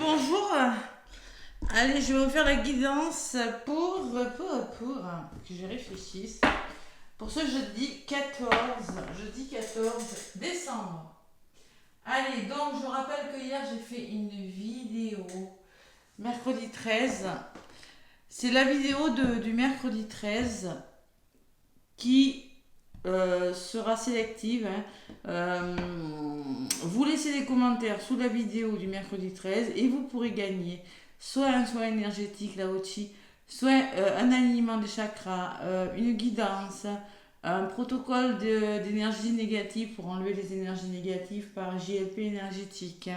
bonjour. Allez, je vais vous faire la guidance pour que je réfléchisse. Pour ce jeudi 14 décembre. Allez, donc je vous rappelle que hier j'ai fait une vidéo, mercredi 13. C'est la vidéo du mercredi 13 qui sera sélective. Vous laissez des commentaires sous la vidéo du mercredi 13 et vous pourrez gagner soit un soin énergétique, la Ochi, soit un alignement des chakras, une guidance, un protocole d'énergie négative pour enlever les énergies négatives par JLP énergétique,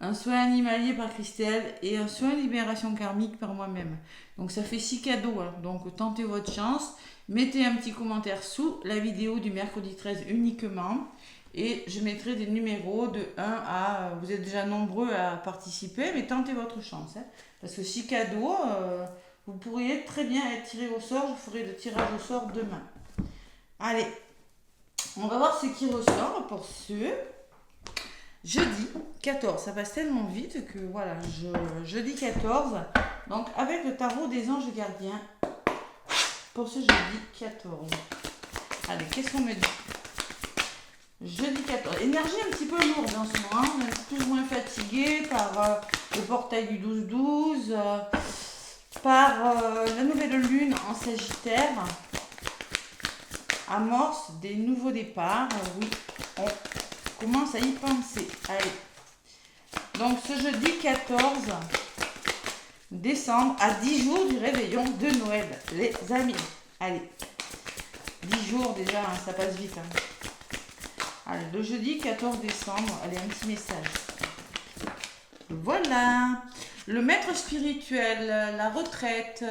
un soin animalier par Christelle et un soin libération karmique par moi-même. Donc ça fait 6 cadeaux, hein. Donc tentez votre chance. Mettez un petit commentaire sous la vidéo du mercredi 13 uniquement et je mettrai des numéros de 1 à... Vous êtes déjà nombreux à participer, mais tentez votre chance. Hein, parce que 6 cadeaux, vous pourriez très bien être tiré au sort. Je ferai le tirage au sort demain. Allez, on va voir ce qui ressort pour ce jeudi 14. Ça passe tellement vite que voilà, jeudi 14. Donc avec le tarot des anges gardiens. Pour ce jeudi 14. Allez, qu'est-ce qu'on me dit? Jeudi 14. Énergie un petit peu lourde en ce moment. On est plus ou moins fatigué par le portail du 12-12, par la nouvelle lune en Sagittaire. Amorce des nouveaux départs. Oui, on commence à y penser. Allez. Donc ce jeudi 14 décembre, à 10 jours du réveillon de Noël, les amis. Allez, 10 jours déjà, hein, ça passe vite. Hein. Allez, le jeudi 14 décembre, allez, un petit message. Voilà, le maître spirituel, la retraite,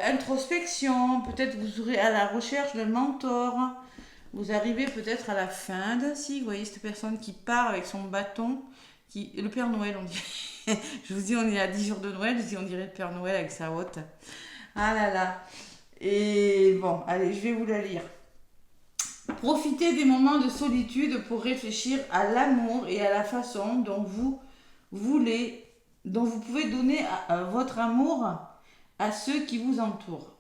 introspection, peut-être vous serez à la recherche d'un mentor. Vous arrivez peut-être à la fin d'un cycle, vous voyez cette personne qui part avec son bâton, le Père Noël on dit. Je vous dis, on est à 10 jours de Noël, je dis, on dirait le Père Noël avec sa hotte. Ah là là. Et bon, allez, je vais vous la lire. Profitez des moments de solitude pour réfléchir à l'amour et à la façon dont vous pouvez donner votre amour à ceux qui vous entourent.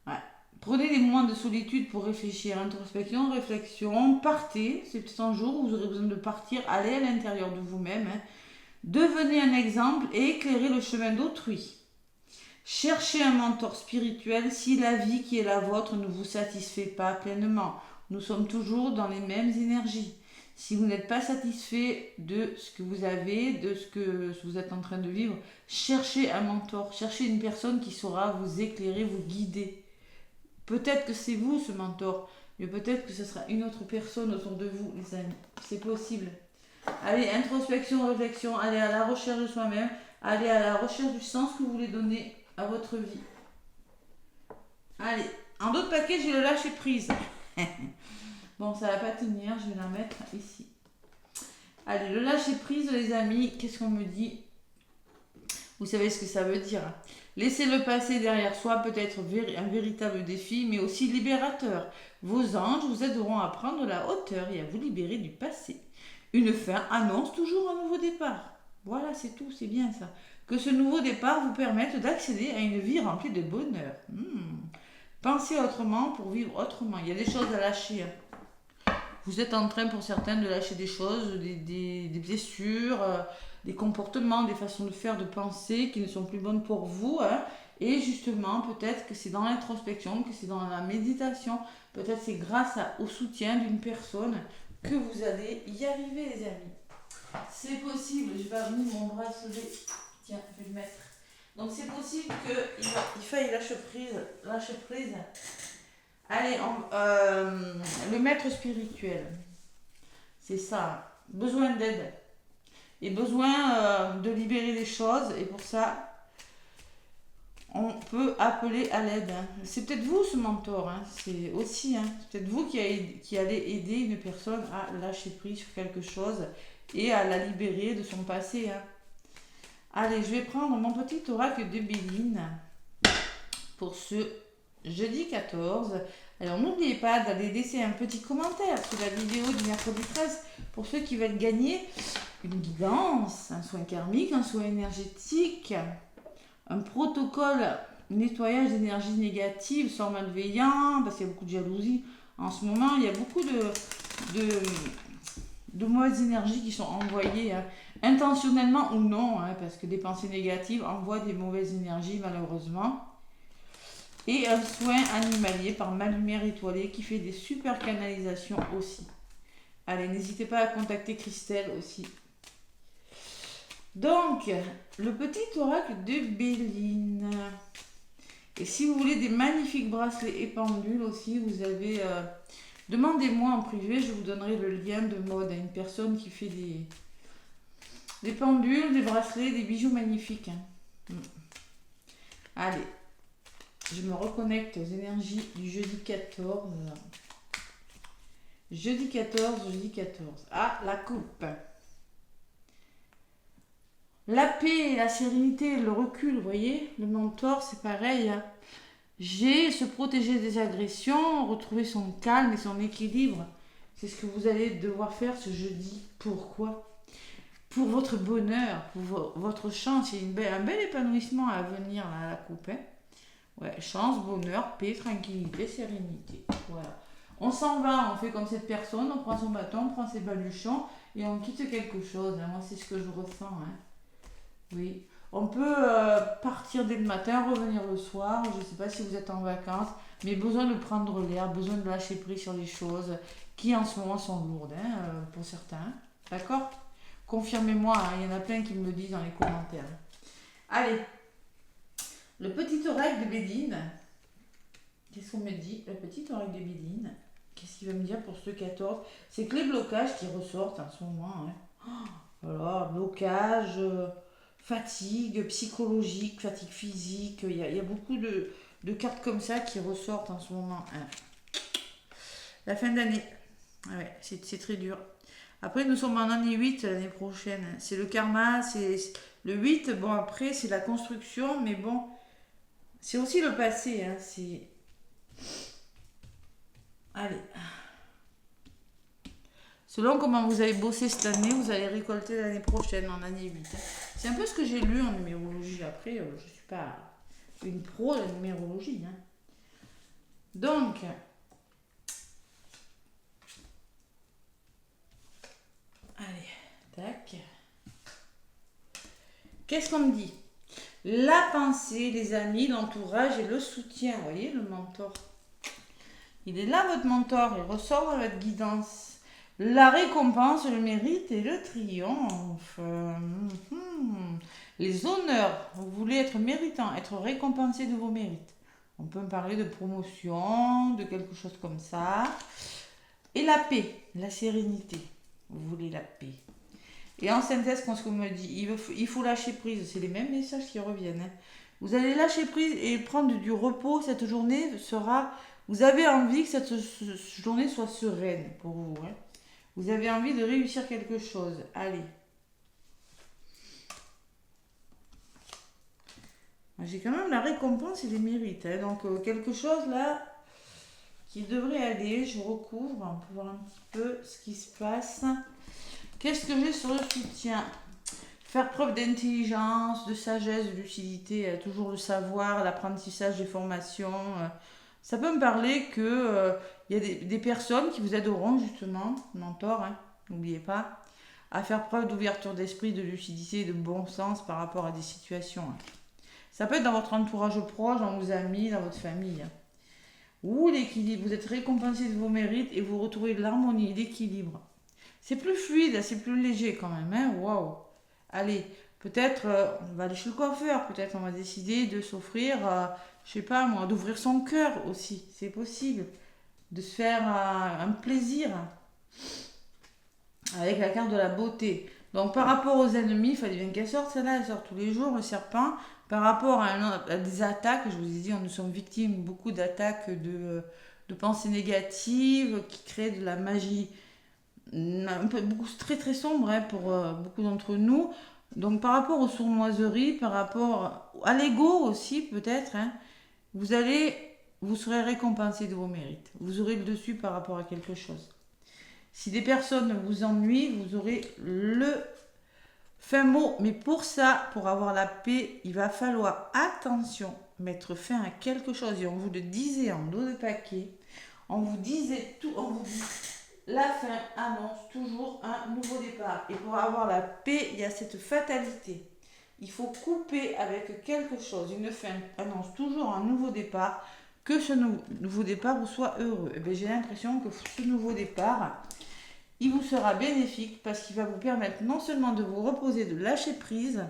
Ouais. Prenez des moments de solitude pour réfléchir, introspection, réflexion, partez. C'est peut-être un jour où vous aurez besoin de partir, allez à l'intérieur de vous-même. Hein. Devenez un exemple et éclairez le chemin d'autrui. Cherchez un mentor spirituel si la vie qui est la vôtre ne vous satisfait pas pleinement. Nous sommes toujours dans les mêmes énergies. Si vous n'êtes pas satisfait de ce que vous avez, de ce que vous êtes en train de vivre, cherchez un mentor, cherchez une personne qui saura vous éclairer, vous guider. Peut-être que c'est vous ce mentor, mais peut-être que ce sera une autre personne autour de vous, les amis. C'est possible. Allez, introspection, réflexion, allez à la recherche de soi-même, allez à la recherche du sens que vous voulez donner à votre vie. Allez, en d'autres paquets, j'ai le lâcher prise. Bon, ça va pas tenir, je vais la mettre ici. Allez, le lâcher prise, les amis, qu'est-ce qu'on me dit? Vous savez ce que ça veut dire. Laissez le passé derrière soi, peut-être un véritable défi, mais aussi libérateur. Vos anges vous aideront à prendre la hauteur et à vous libérer du passé. Une fin annonce toujours un nouveau départ. Voilà, c'est tout, c'est bien ça. Que ce nouveau départ vous permette d'accéder à une vie remplie de bonheur. Pensez autrement pour vivre autrement. Il y a des choses à lâcher. Vous êtes en train pour certains de lâcher des choses, des blessures, des comportements, des façons de faire, de penser qui ne sont plus bonnes pour vous. Hein. Et justement, peut-être que c'est dans l'introspection, que c'est dans la méditation, peut-être c'est grâce au soutien d'une personne que vous allez y arriver, les amis. C'est possible, je vais amener mon bracelet. Tiens, je vais le mettre. Donc c'est possible qu'il faille lâcher prise. Allez, le maître spirituel, c'est ça, besoin d'aide et besoin de libérer les choses, et pour ça, on peut appeler à l'aide. Hein. C'est peut-être vous ce mentor, hein. C'est aussi, hein. C'est peut-être vous qui allez aider une personne à lâcher prise sur quelque chose et à la libérer de son passé. Hein. Allez, je vais prendre mon petit oracle de Béline pour ce jeudi 14. Alors n'oubliez pas d'aller laisser un petit commentaire sous la vidéo du mercredi 13 pour ceux qui veulent gagner une guidance, un soin karmique, un soin énergétique, un protocole nettoyage d'énergie négative sans malveillant, parce qu'il y a beaucoup de jalousie. En ce moment, il y a beaucoup de mauvaises énergies qui sont envoyées, hein, intentionnellement ou non, hein, parce que des pensées négatives envoient des mauvaises énergies malheureusement. Et un soin animalier par ma lumière étoilée qui fait des super canalisations aussi. Allez, n'hésitez pas à contacter Christelle aussi. Donc, le petit oracle de Béline. Et si vous voulez des magnifiques bracelets et pendules aussi, vous avez... demandez-moi en privé, je vous donnerai le lien de mode à une personne qui fait des pendules, des bracelets, des bijoux magnifiques. Hein. Allez, je me reconnecte aux énergies du jeudi 14. Jeudi 14, jeudi 14. Ah, la coupe. La paix, la sérénité, le recul, vous voyez. Le mentor, c'est pareil. Hein. J'ai se protéger des agressions, retrouver son calme et son équilibre. C'est ce que vous allez devoir faire ce jeudi. Pourquoi ? Pour votre bonheur, pour votre chance. Il y a un bel épanouissement à venir là, à la coupe. Hein. Ouais, chance, bonheur, paix, tranquillité, sérénité. Voilà. On s'en va, on fait comme cette personne, on prend son bâton, on prend ses baluchons et on quitte quelque chose. Moi, c'est ce que je ressens. Hein. Oui. On peut partir dès le matin, revenir le soir. Je ne sais pas si vous êtes en vacances, mais besoin de prendre l'air, besoin de lâcher prise sur les choses qui en ce moment sont lourdes hein, pour certains. D'accord ? Confirmez-moi, hein, il y en a plein qui me le disent dans les commentaires. Allez, le petit oracle de Béline. Qu'est-ce qu'on me dit ? Le petit oracle de Béline. Qu'est-ce qu'il va me dire pour ce 14 ? C'est que les blocages qui ressortent en ce moment. Hein. Oh, voilà, blocage, fatigue psychologique, fatigue physique. Il y a beaucoup de cartes comme ça qui ressortent en ce moment. Hein. La fin d'année. Ah ouais, c'est très dur. Après, nous sommes en année 8 l'année prochaine. C'est le karma, c'est le 8. Bon, après, c'est la construction, mais bon, c'est aussi le passé. Hein, c'est... Allez. Selon comment vous avez bossé cette année, vous allez récolter l'année prochaine, en année 8. C'est un peu ce que j'ai lu en numérologie. Après, je ne suis pas une pro de la numérologie. Hein. Donc, allez, tac. Qu'est-ce qu'on me dit ? La pensée, les amis, l'entourage et le soutien. Vous voyez, le mentor. Il est là, votre mentor. Il ressort dans votre guidance. La récompense, le mérite et le triomphe. Les honneurs. Vous voulez être méritant, être récompensé de vos mérites. On peut me parler de promotion, de quelque chose comme ça. Et la paix, la sérénité. Vous voulez la paix. Et en synthèse, ce qu'on me dit, il faut lâcher prise. C'est les mêmes messages qui reviennent. Hein. Vous allez lâcher prise et prendre du repos. Cette journée sera... Vous avez envie que cette journée soit sereine pour vous. Hein. Vous avez envie de réussir quelque chose. Allez. J'ai quand même la récompense et les mérites. Hein. Donc, quelque chose là qui devrait aller. Je recouvre pour voir un petit peu ce qui se passe. Qu'est-ce que j'ai sur le soutien ? Faire preuve d'intelligence, de sagesse, de lucidité, toujours le savoir, l'apprentissage des formations. Ça peut me parler que y a des personnes qui vous aideront justement, mentor, hein, n'oubliez pas, à faire preuve d'ouverture d'esprit, de lucidité et de bon sens par rapport à des situations. Hein. Ça peut être dans votre entourage proche, dans vos amis, dans votre famille. Hein. Ou l'équilibre, vous êtes récompensé de vos mérites et vous retrouvez l'harmonie, l'équilibre. C'est plus fluide, c'est plus léger quand même. Hein. Waouh. Allez, peut-être on va aller chez le coiffeur, peut-être on va décider de s'offrir, je sais pas moi, d'ouvrir son cœur aussi, c'est possible. De se faire un plaisir avec la carte de la beauté. Donc par rapport aux ennemis, il fallait bien qu'elle sorte, celle-là, elle sort tous les jours, le serpent. Par rapport à des attaques, je vous ai dit, nous sommes victimes beaucoup d'attaques de pensées négatives qui créent de la magie. Un peu beaucoup très très sombre hein, pour beaucoup d'entre nous. Donc par rapport aux sournoiseries, par rapport à l'ego aussi peut-être, hein, vous serez récompensé de vos mérites. Vous aurez le dessus par rapport à quelque chose. Si des personnes vous ennuient, vous aurez Fin mot, mais pour ça, pour avoir la paix, il va falloir, attention, mettre fin à quelque chose. Et on vous le disait en dos de paquet, on vous disait tout, on vous dit, la fin annonce toujours un nouveau départ. Et pour avoir la paix, il y a cette fatalité. Il faut couper avec quelque chose. Une fin annonce toujours un nouveau départ. Que ce nouveau départ vous soit heureux. Et bien, j'ai l'impression que ce nouveau départ, il vous sera bénéfique parce qu'il va vous permettre non seulement de vous reposer, de lâcher prise,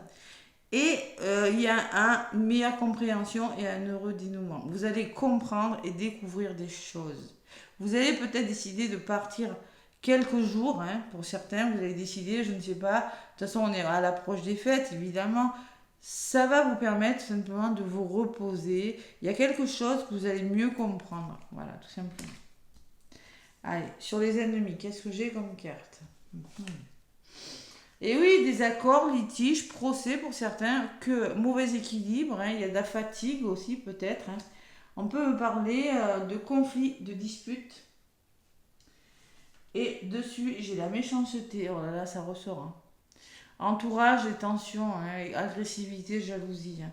et il y a une meilleure compréhension et un heureux dénouement. Vous allez comprendre et découvrir des choses. Vous allez peut-être décider de partir quelques jours, hein, pour certains, vous allez décider, je ne sais pas, de toute façon on est à l'approche des fêtes, évidemment, ça va vous permettre simplement de vous reposer. Il y a quelque chose que vous allez mieux comprendre, voilà, tout simplement. Allez, sur les ennemis, qu'est-ce que j'ai comme carte? Et oui, des accords, litiges, procès pour certains, que mauvais équilibre, hein, il y a de la fatigue aussi peut-être. Hein. On peut me parler de conflits, de disputes. Et dessus, j'ai la méchanceté, oh là là, ça ressort. Hein. Entourage et tension, hein, agressivité, jalousie. Hein.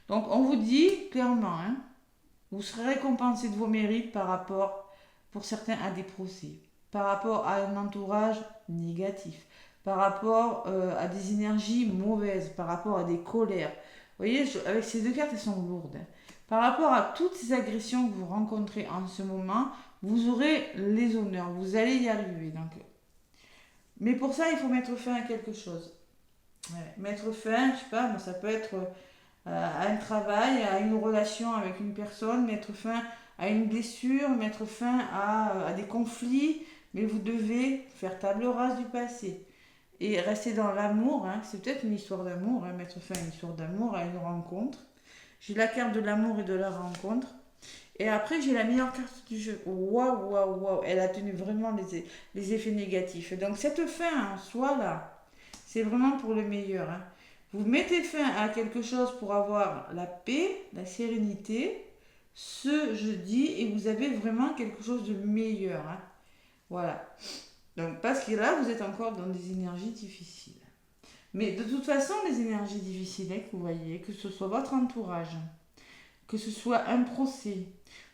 Donc on vous dit clairement, hein, vous serez récompensé de vos mérites par rapport, pour certains, à des procès, par rapport à un entourage négatif, par rapport à des énergies mauvaises, par rapport à des colères. Vous voyez, avec ces deux cartes, elles sont lourdes. Hein. Par rapport à toutes ces agressions que vous rencontrez en ce moment, vous aurez les honneurs, vous allez y arriver. Donc. Mais pour ça, il faut mettre fin à quelque chose. Ouais. Mettre fin, je sais pas, ça peut être à un travail, à une relation avec une personne, mettre fin à une blessure, mettre fin à des conflits, mais vous devez faire table rase du passé et rester dans l'amour. Hein. C'est peut-être une histoire d'amour, hein, mettre fin à une histoire d'amour, à une rencontre. J'ai la carte de l'amour et de la rencontre. Et après, j'ai la meilleure carte du jeu. Waouh, waouh, waouh. Elle a tenu vraiment les effets négatifs. Donc, cette fin en soi, là, c'est vraiment pour le meilleur. Hein. Vous mettez fin à quelque chose pour avoir la paix, la sérénité, ce jeudi, et vous avez vraiment quelque chose de meilleur. Hein. Voilà. Donc, parce que là, vous êtes encore dans des énergies difficiles. Mais de toute façon, les énergies difficiles, hein, que vous voyez, que ce soit votre entourage, que ce soit un procès,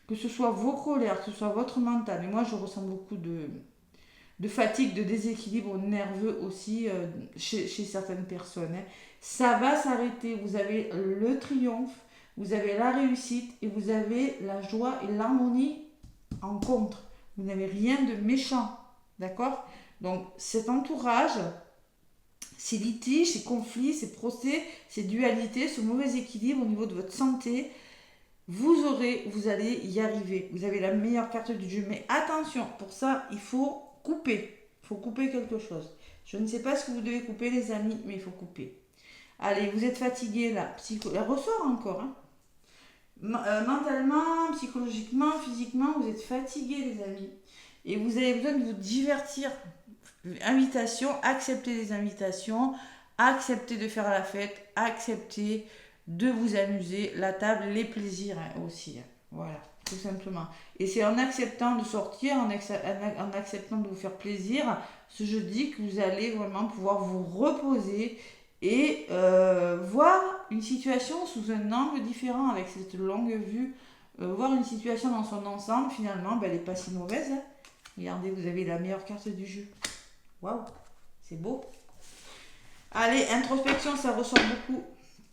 que ce soit vos colères, que ce soit votre mental. Et moi, je ressens beaucoup de fatigue, de déséquilibre nerveux aussi chez certaines personnes. Hein. Ça va s'arrêter. Vous avez le triomphe, vous avez la réussite et vous avez la joie et l'harmonie en contre. Vous n'avez rien de méchant. D'accord? Donc, cet entourage, ces litiges, ces conflits, ces procès, ces dualités, ce mauvais équilibre au niveau de votre santé, vous allez y arriver. Vous avez la meilleure carte du jeu. Mais attention, pour ça, il faut couper. Il faut couper quelque chose. Je ne sais pas ce que vous devez couper, les amis, mais il faut couper. Allez, vous êtes fatigué là. Elle ressort encore. Hein. Mentalement, psychologiquement, physiquement, vous êtes fatigué, les amis. Et vous avez besoin de vous divertir. Invitation, acceptez les invitations, acceptez de faire la fête, acceptez de vous amuser, la table, les plaisirs hein, aussi. Hein. Voilà, tout simplement. Et c'est en acceptant de sortir, en acceptant de vous faire plaisir, ce jeudi que vous allez vraiment pouvoir vous reposer et voir une situation sous un angle différent avec cette longue vue. Voir une situation dans son ensemble, finalement, elle n'est pas si mauvaise. Hein. Regardez, vous avez la meilleure carte du jeu. Waouh, c'est beau. Allez, introspection, ça ressort beaucoup.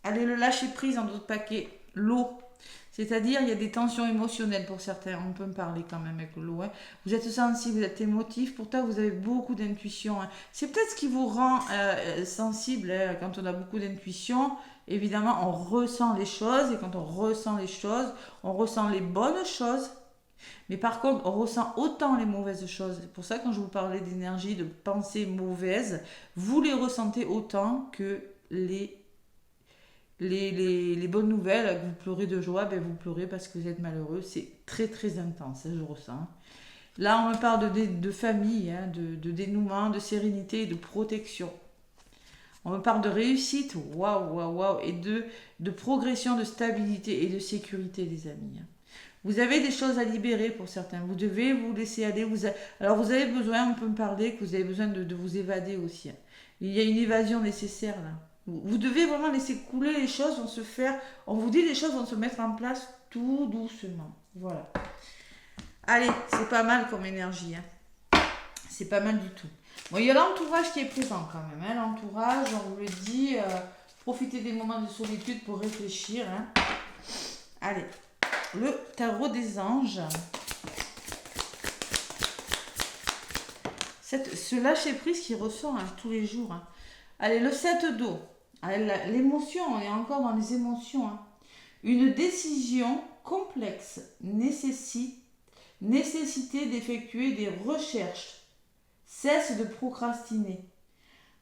Allez, le lâcher prise en d'autres paquets. L'eau. C'est-à-dire, il y a des tensions émotionnelles pour certains. On peut me parler quand même avec l'eau. Hein. Vous êtes sensible, vous êtes émotif. Pourtant, vous avez beaucoup d'intuition. Hein. C'est peut-être ce qui vous rend sensible. Hein. Quand on a beaucoup d'intuition, évidemment, on ressent les choses. Et quand on ressent les choses, on ressent les bonnes choses. Mais par contre, on ressent autant les mauvaises choses. C'est pour ça que quand je vous parlais d'énergie, de pensées mauvaises, vous les ressentez autant que les bonnes nouvelles. Que vous pleurez de joie, vous pleurez parce que vous êtes malheureux. C'est très très intense, je ressens. Là, on me parle de famille, hein, de dénouement, de sérénité et de protection. On me parle de réussite, waouh, waouh, waouh, et de progression, de stabilité et de sécurité, les amis. Vous avez des choses à libérer pour certains. Vous devez vous laisser aller. Alors vous avez besoin, on peut me parler, que vous avez besoin de vous évader aussi. il y a une évasion nécessaire là. Vous devez vraiment laisser couler, les choses vont se faire, on vous dit les choses vont se mettre en place tout doucement. Voilà. Allez, c'est pas mal comme énergie. Hein. C'est pas mal du tout. Bon, il y a l'entourage qui est présent quand même. Hein. L'entourage, on vous le dit, profitez des moments de solitude pour réfléchir. Hein. Allez, le tarot des anges. Ce lâcher-prise qui ressort hein, tous les jours. Hein. Allez, le 7 d'eau. L'émotion, on est encore dans les émotions. Hein. Une décision complexe nécessité d'effectuer des recherches. Cesse de procrastiner.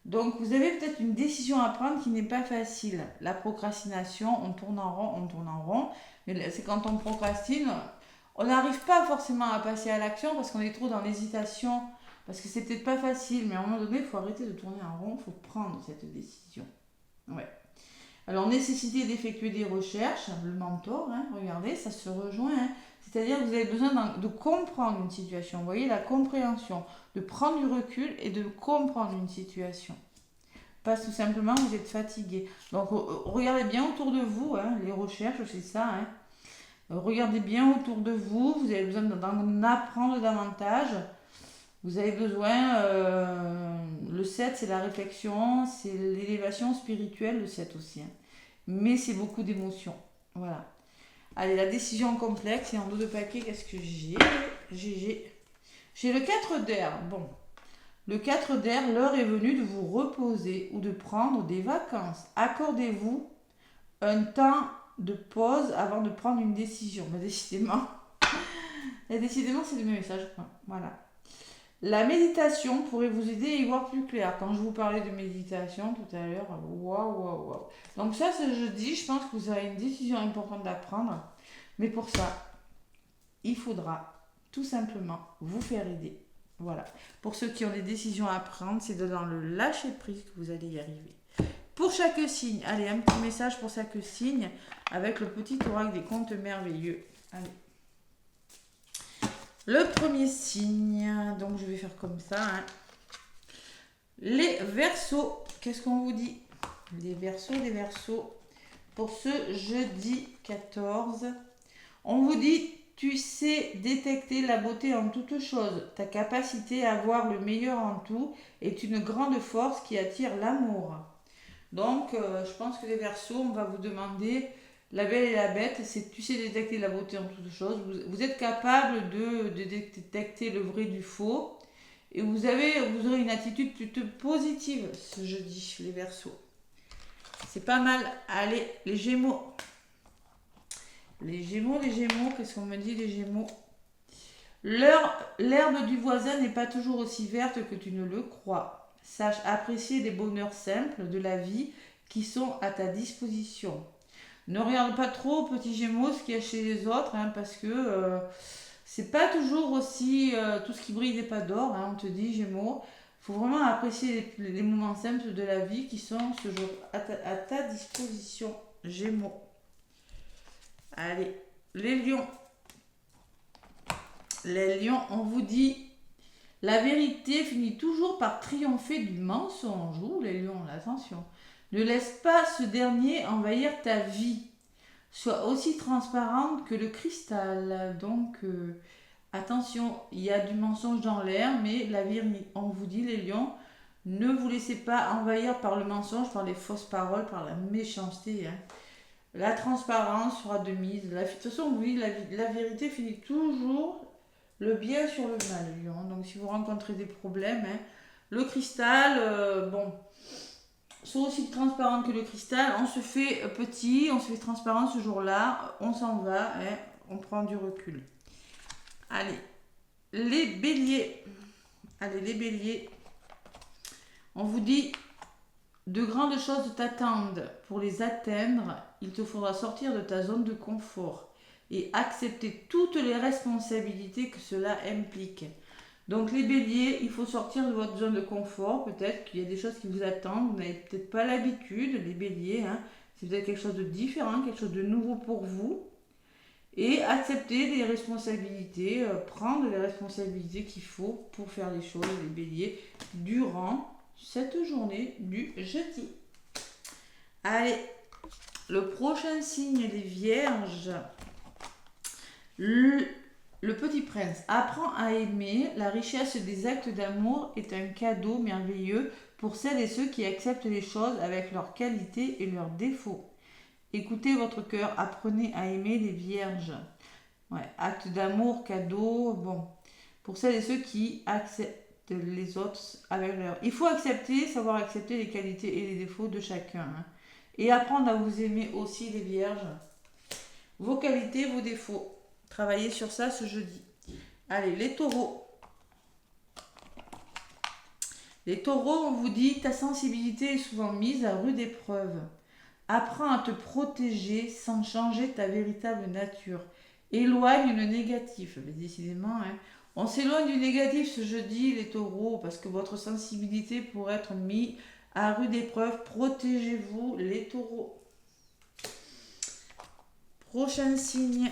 Donc, vous avez peut-être une décision à prendre qui n'est pas facile. La procrastination, on tourne en rond. Mais c'est quand on procrastine, on n'arrive pas forcément à passer à l'action parce qu'on est trop dans l'hésitation. Parce que c'est peut-être pas facile, mais à un moment donné, il faut arrêter de tourner en rond, il faut prendre cette décision. Ouais. Alors, nécessité d'effectuer des recherches, le mentor, hein, regardez, ça se rejoint. Hein. C'est-à-dire que vous avez besoin de comprendre une situation. Vous voyez, la compréhension, de prendre du recul et de comprendre une situation. Pas tout simplement, vous êtes fatigué. Donc, regardez bien autour de vous, hein, les recherches, c'est ça. Hein. Regardez bien autour de vous, vous avez besoin d'en apprendre davantage. Vous avez besoin, le 7 c'est la réflexion, c'est l'élévation spirituelle, le 7 aussi. Hein. Mais c'est beaucoup d'émotions. Voilà. Allez, la décision complexe, et en dos de papier, qu'est-ce que j'ai? J'ai le 4 d'air. Bon, le 4 d'air, l'heure est venue de vous reposer ou de prendre des vacances. Accordez-vous un temps de pause avant de prendre une décision. Mais décidément, c'est le même message. Voilà. La méditation pourrait vous aider à y voir plus clair. Quand je vous parlais de méditation tout à l'heure, waouh. Donc ça, ce jeudi, je pense que vous avez une décision importante à prendre. Mais pour ça, il faudra tout simplement vous faire aider. Voilà. Pour ceux qui ont des décisions à prendre, c'est dans le lâcher prise que vous allez y arriver. Pour chaque signe, allez, un petit message pour chaque signe avec le petit oracle des contes merveilleux. Allez. Le premier signe, donc je vais faire comme ça. Hein. Les Verseaux, qu'est-ce qu'on vous dit? Les Verseaux, pour ce jeudi 14, on vous dit, tu sais détecter la beauté en toutes choses. Ta capacité à voir le meilleur en tout est une grande force qui attire l'amour. Donc, je pense que les Verseaux, on va vous demander... La belle et la bête, c'est tu sais détecter la beauté en toutes choses. Vous êtes capable de détecter le vrai du faux. Et vous aurez une attitude plutôt positive ce jeudi, les Verseaux. C'est pas mal. Allez, les Gémeaux. Les Gémeaux, qu'est-ce qu'on me dit les Gémeaux? L'herbe du voisin n'est pas toujours aussi verte que tu ne le crois. Sache apprécier des bonheurs simples de la vie qui sont à ta disposition. Ne regarde pas trop, petit Gémeaux, ce qu'il y a chez les autres, hein, parce que c'est pas toujours aussi... tout ce qui brille n'est pas d'or, hein, on te dit, Gémeaux. Il faut vraiment apprécier les moments simples de la vie qui sont ce jour à ta disposition, Gémeaux. Allez, les Lions. Les Lions, on vous dit... La vérité finit toujours par triompher du mensonge. Ouh, les Lions, attention. Ne laisse pas ce dernier envahir ta vie. Sois aussi transparente que le cristal. Donc, attention, il y a du mensonge dans l'air, mais la vérité, on vous dit les lions, ne vous laissez pas envahir par le mensonge, par les fausses paroles, par la méchanceté. Hein. La transparence sera de mise. De toute façon, on vous dit la vérité finit toujours le bien sur le mal, les lions. Donc, si vous rencontrez des problèmes, hein, le cristal, bon... sont aussi transparentes que le cristal. On se fait petit, on se fait transparent ce jour-là, on s'en va, hein, on prend du recul. Allez, les béliers. On vous dit, de grandes choses t'attendent. Pour les atteindre, il te faudra sortir de ta zone de confort et accepter toutes les responsabilités que cela implique. Donc les béliers, il faut sortir de votre zone de confort. Peut-être qu'il y a des choses qui vous attendent. Vous n'avez peut-être pas l'habitude, les béliers. Hein. C'est peut-être quelque chose de différent, quelque chose de nouveau pour vous. Et accepter des responsabilités, prendre les responsabilités qu'il faut pour faire les choses, les béliers, durant cette journée du jeudi. Allez, le prochain signe, les Vierges. Le petit prince apprend à aimer. La richesse des actes d'amour est un cadeau merveilleux pour celles et ceux qui acceptent les choses avec leurs qualités et leurs défauts. Écoutez votre cœur, apprenez à aimer les Vierges. Ouais, acte d'amour, cadeau, bon. Pour celles et ceux qui acceptent les autres avec leur... Il faut accepter, savoir accepter les qualités et les défauts de chacun. Hein. Et apprendre à vous aimer aussi, les Vierges. Vos qualités, vos défauts. Travaillez sur ça ce jeudi. Allez, les taureaux. Les taureaux, on vous dit, ta sensibilité est souvent mise à rude épreuve. Apprends à te protéger sans changer ta véritable nature. Éloigne le négatif. Mais décidément, hein. On s'éloigne du négatif ce jeudi, les taureaux, parce que votre sensibilité pourrait être mise à rude épreuve. Protégez-vous, les taureaux. Prochain signe,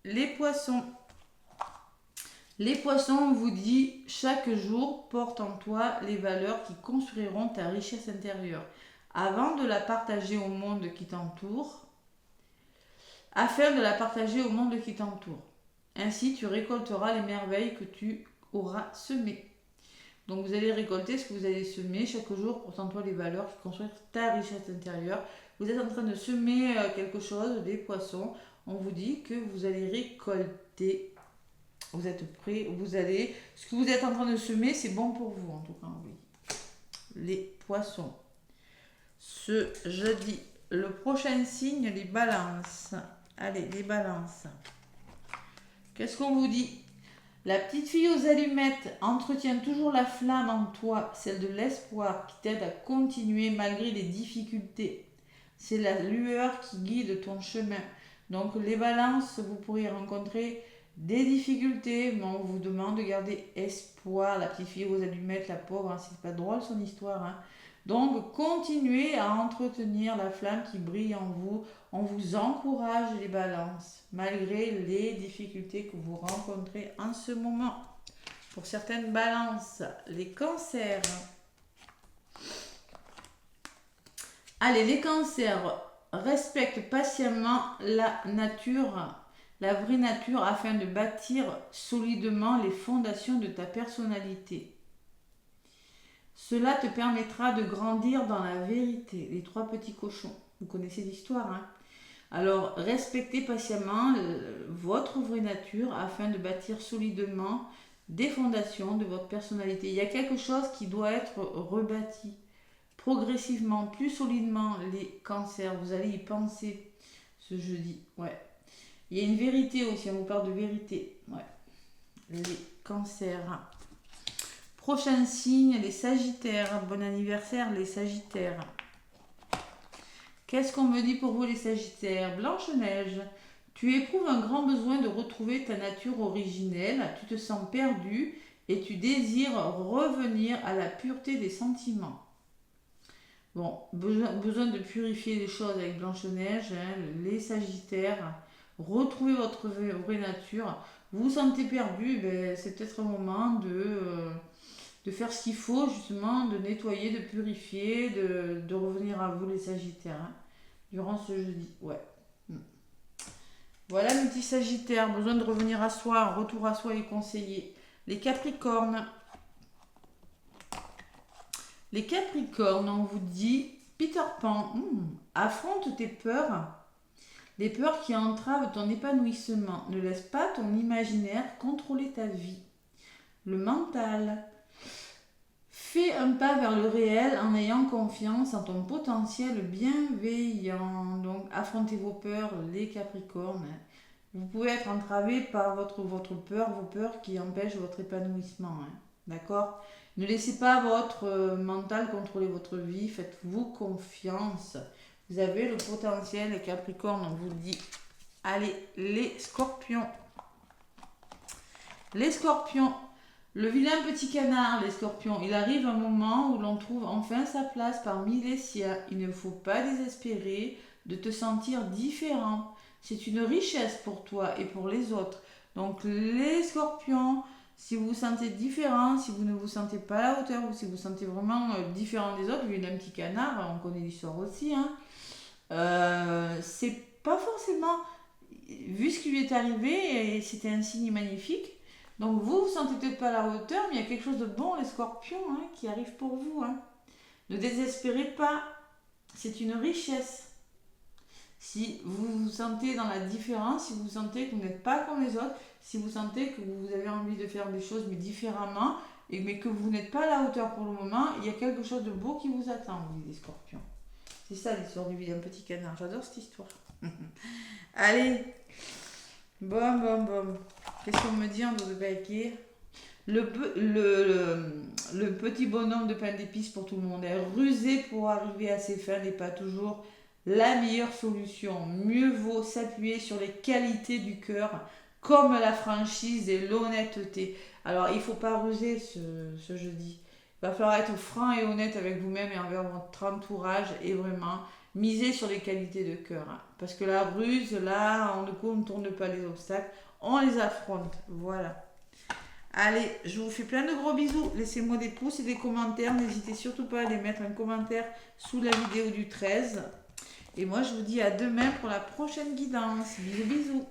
les poissons. Les poissons, on vous dit, chaque jour porte en toi les valeurs qui construiront ta richesse intérieure. Avant de la partager au monde qui t'entoure, afin de la partager au monde qui t'entoure. Ainsi, tu récolteras les merveilles que tu auras semées. Donc, vous allez récolter ce que vous allez semer chaque jour porte en toi les valeurs qui construisent ta richesse intérieure. Vous êtes en train de semer quelque chose, des poissons. On vous dit que vous allez récolter. Vous êtes prêts, vous allez... Ce que vous êtes en train de semer, c'est bon pour vous, en tout cas, oui. Les poissons. Ce jeudi, le prochain signe, les balances. Allez, les balances. Qu'est-ce qu'on vous dit? La petite fille aux allumettes entretient toujours la flamme en toi, celle de l'espoir qui t'aide à continuer malgré les difficultés. C'est la lueur qui guide ton chemin. Donc les balances, vous pourriez rencontrer des difficultés, mais on vous demande de garder espoir. La petite fille aux allumettes, la pauvre, hein, c'est pas drôle son histoire. Hein. Donc continuez à entretenir la flamme qui brille en vous. On vous encourage les balances, malgré les difficultés que vous rencontrez en ce moment. Pour certaines balances, les cancers. Allez, les cancers, respectent patiemment la nature, la vraie nature, afin de bâtir solidement les fondations de ta personnalité. Cela te permettra de grandir dans la vérité. Les trois petits cochons. Vous connaissez l'histoire, hein? Alors, respectez patiemment votre vraie nature afin de bâtir solidement des fondations de votre personnalité. Il y a quelque chose qui doit être rebâti progressivement, plus solidement, les cancers. Vous allez y penser ce jeudi. Ouais. Il y a une vérité aussi, on vous parle de vérité. Ouais. Les cancers. Prochain signe, les sagittaires. Bon anniversaire, les sagittaires. Qu'est-ce qu'on me dit pour vous, les sagittaires? Blanche-Neige, tu éprouves un grand besoin de retrouver ta nature originelle, tu te sens perdu et tu désires revenir à la pureté des sentiments. Bon, besoin de purifier les choses avec Blanche-Neige, hein, les sagittaires, retrouvez votre vraie nature. Vous vous sentez perdu, ben, c'est peut-être un moment de faire ce qu'il faut, justement, de nettoyer, de purifier, de revenir à vous, les sagittaires, hein, durant ce jeudi. Ouais. Voilà, mes petits sagittaires, besoin de revenir à soi, un retour à soi est conseillé. Les capricornes. Les capricornes, on vous dit, Peter Pan, affronte tes peurs, les peurs qui entravent ton épanouissement. Ne laisse pas ton imaginaire contrôler ta vie. Le mental. Fais un pas vers le réel en ayant confiance en ton potentiel bienveillant. Donc, affrontez vos peurs, les Capricornes. Vous pouvez être entravé par votre peur, vos peurs qui empêchent votre épanouissement. Hein. D'accord? Ne laissez pas votre mental contrôler votre vie. Faites-vous confiance. Vous avez le potentiel, les Capricornes, on vous le dit. Allez, les Scorpions. Les Scorpions. Le vilain petit canard, les scorpions, il arrive un moment où l'on trouve enfin sa place parmi les siens. Il ne faut pas désespérer de te sentir différent. C'est une richesse pour toi et pour les autres. Donc les scorpions, Si vous vous sentez différent, si vous ne vous sentez pas à la hauteur, ou si vous vous sentez vraiment différent des autres, vu d'un petit canard, on connaît l'histoire aussi, hein, c'est pas forcément, vu ce qui lui est arrivé, et c'était un signe magnifique. Donc vous vous sentez peut-être pas à la hauteur, mais il y a quelque chose de bon, les scorpions, hein, qui arrive pour vous. Hein. Ne désespérez pas, c'est une richesse. Si vous vous sentez dans la différence, si vous sentez que vous n'êtes pas comme les autres, si vous sentez que vous avez envie de faire des choses mais différemment, mais que vous n'êtes pas à la hauteur pour le moment, il y a quelque chose de beau qui vous attend, vous les scorpions. C'est ça l'histoire du d'un petit canard, j'adore cette histoire. Allez, bon. Qu'est-ce qu'on me dit en dos de paquet? Le petit bonhomme de pain d'épices pour tout le monde est rusé pour arriver à ses fins n'est pas toujours la meilleure solution. Mieux vaut s'appuyer sur les qualités du cœur, comme la franchise et l'honnêteté. Alors, il ne faut pas ruser ce jeudi. Il va falloir être franc et honnête avec vous-même et envers votre entourage et vraiment miser sur les qualités de cœur. Hein. Parce que la ruse, là, on ne contourne pas les obstacles, on les affronte. Voilà. Allez, je vous fais plein de gros bisous. Laissez-moi des pouces et des commentaires. N'hésitez surtout pas à les mettre un commentaire sous la vidéo du 13. Et moi, je vous dis à demain pour la prochaine guidance. Bisous, bisous.